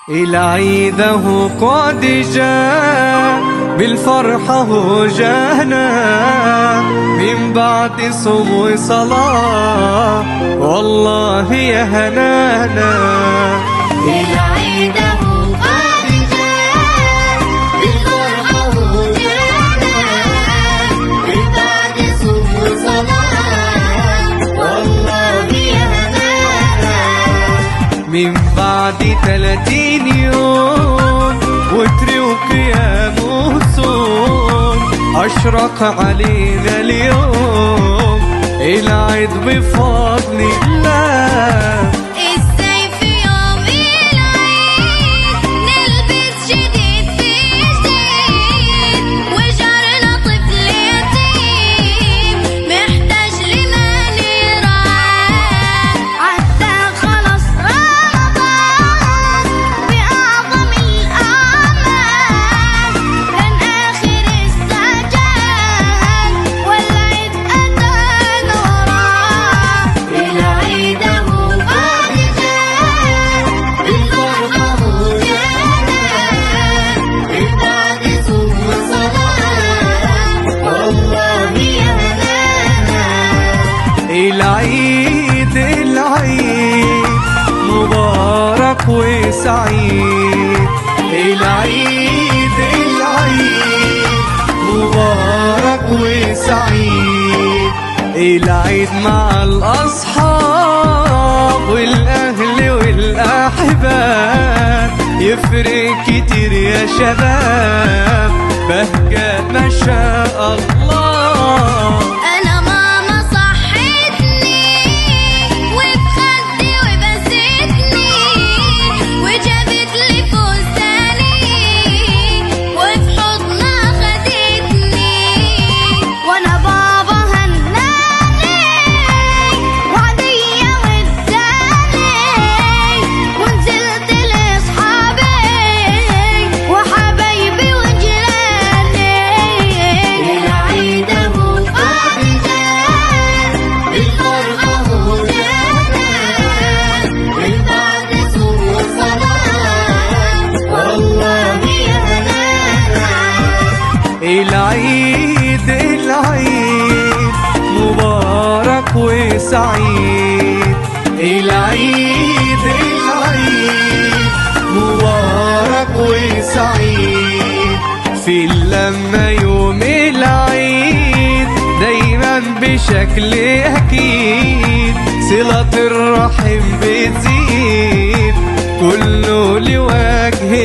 العيد هو قد جاء بالفرحة هو جانا من بعد صوم وصلاة والله يا هنانا. العيد هو قد جاء بالفرحة هو جانا من بعد صوم وصلاة والله يا هنانا. من بعد 30 يوم وتر وقيام وصوم أشرق علينا اليوم العيد بفضل الله. ازاي في يوم العيد نلبس جديد في جديد وجارنا طفل يتيم محتاج لمن يرعاه. عدى خلص رمضان بأعظم الأعمال كان آخر استعجال والعيد أتانا وراه. العيد هو قد جاء بالفرحة هو جانا من بعد صوم وصلاة والله يا هنانا. العيد مبارك وسعيد. العيد مبارك وسعيد. العيد مع الأصحاب والأهل والأحباب يفرق كتير يا شباب بهجة ما شاء الله. أنا ماما صحتني وبخدي وبستني وجابت لي فستاني وفي حضنها خدتني وأنا بابا هناني وعدية واداني ونزلت لأصحابي وحبايبي وجيراني. العيد هو قد جاء بالفرحة هو جانا من بعد صوم وصلاة والله يا هنانا. العيد مبارك وسعيد. العيد مبارك وسعيد. في اللمة يوم العيد دايما بشكل أكيد صلة الرحم بتزيد كله لوجه